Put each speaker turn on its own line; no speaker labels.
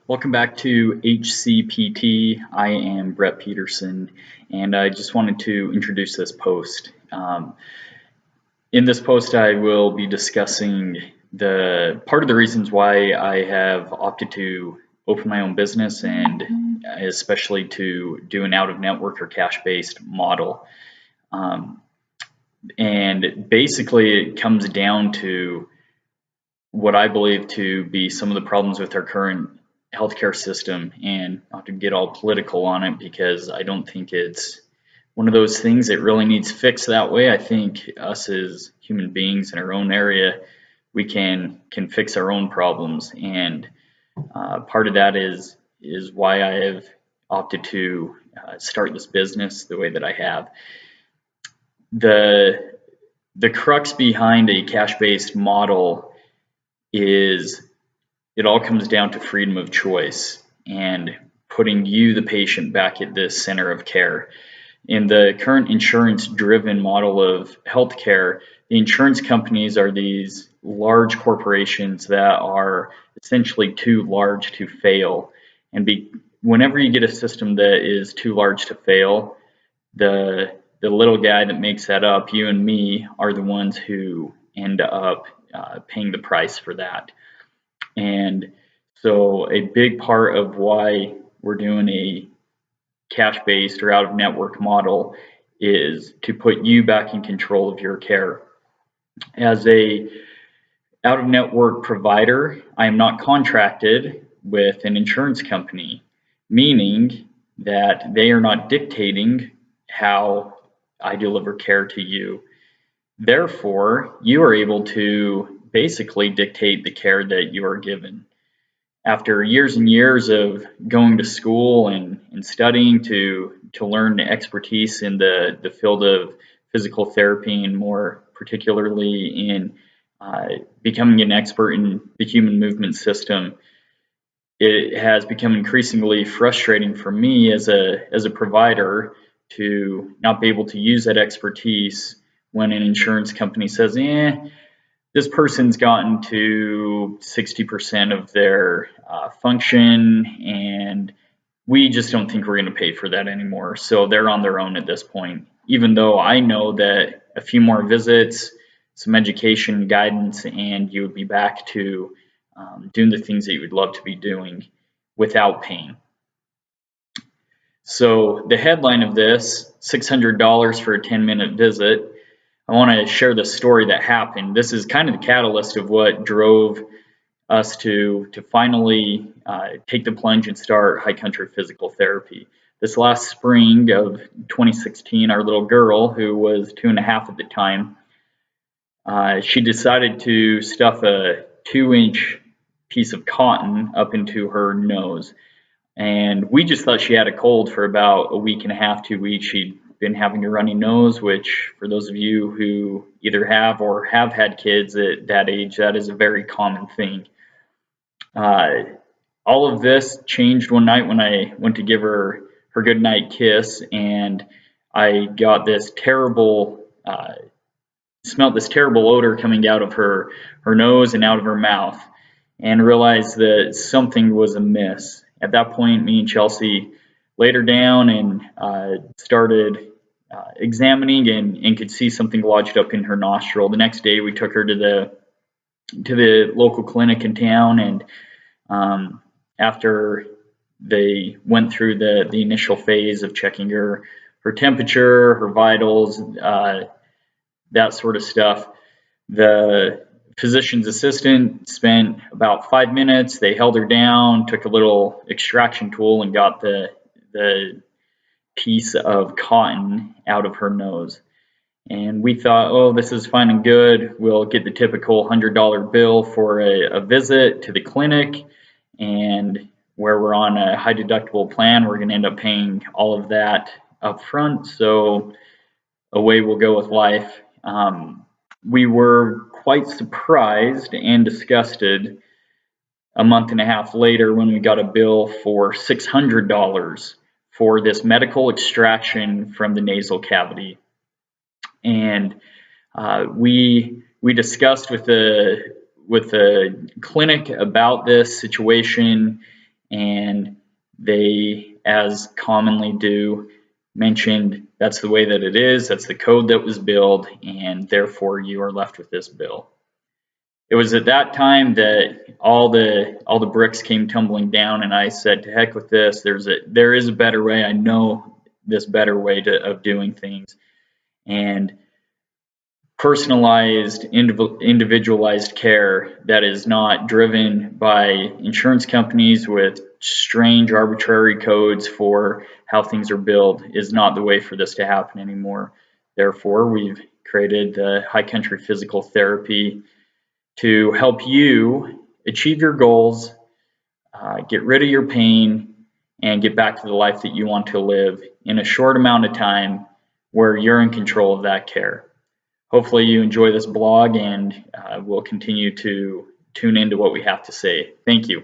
Welcome back to HCPT. I am Brett Peterson, and I just wanted to introduce this post. In this post, I will be discussing the part of the reasons why I have opted to open my own business, and especially to do an out-of-network or cash-based model. And basically, it comes down to what I believe to be some of the problems with our current healthcare system, and not to get all political on it because I don't think it's one of those things that really needs fixed that way. I think us as human beings in our own area, we can fix our own problems, and part of that is why I have opted to start this business the way that I have. The crux behind a cash-based model is it all comes down to freedom of choice and putting you, the patient, back at the center of care. In the current insurance-driven model of healthcare, the insurance companies are these large corporations that are essentially too large to fail. And whenever you get a system that is too large to fail, the little guy that makes that up, you and me, are the ones who end up paying the price for that. And so a big part of why we're doing a cash-based or out-of-network model is to put you back in control of your care. As a out-of-network provider, I am not contracted with an insurance company, meaning that they are not dictating how I deliver care to you. Therefore, you are able to basically dictate the care that you are given. After years and years of going to school and studying to learn the expertise in the field of physical therapy, and more particularly in becoming an expert in the human movement system, it has become increasingly frustrating for me as a provider to not be able to use that expertise when an insurance company says, this person's gotten to 60% of their function, and we just don't think we're going to pay for that anymore. So they're on their own at this point, even though I know that a few more visits, some education, guidance, and you would be back to doing the things that you would love to be doing without pain. So the headline of this, $600 for a 10-minute visit. I want to share the story that happened. This is kind of the catalyst of what drove us to finally take the plunge and start High Country Physical Therapy. This last spring of 2016, our little girl, who was 2.5 at the time, she decided to stuff a 2-inch piece of cotton up into her nose. And we just thought she had a cold for about a week and a half, 2 weeks. She'd been having a runny nose, which for those of you who either have or have had kids at that age, that is a very common thing. All of this changed one night when I went to give her her goodnight kiss, and I got this terrible, smelled this terrible odor coming out of her nose and out of her mouth, and realized that something was amiss. At that point, me and Chelsea laid her down and started examining, and could see something lodged up in her nostril. The next day, we took her to the local clinic in town, and after they went through the initial phase of checking her temperature, her vitals, that sort of stuff, the physician's assistant spent about 5 minutes. They held her down, took a little extraction tool, and got the piece of cotton out of her nose. And we thought, oh, this is fine and good. We'll get the typical $100 bill for a visit to the clinic, and where we're on a high deductible plan, we're going to end up paying all of that up front. So away we'll go with life. We were quite surprised and disgusted a month and a half later when we got a bill for $600 for this medical extraction from the nasal cavity. And we discussed with the clinic about this situation, and they, as commonly do, mentioned that's the way that it is, that's the code that was billed, and therefore you are left with this bill. It was at that time that all the bricks came tumbling down, and I said, to heck with this. There is a better way. I know this better way of doing things. And personalized, individualized care that is not driven by insurance companies with strange, arbitrary codes for how things are billed is not the way for this to happen anymore. Therefore, we've created the High Country Physical Therapy to help you achieve your goals, get rid of your pain, and get back to the life that you want to live in a short amount of time where you're in control of that care. Hopefully you enjoy this blog, and we'll continue to tune into what we have to say. Thank you.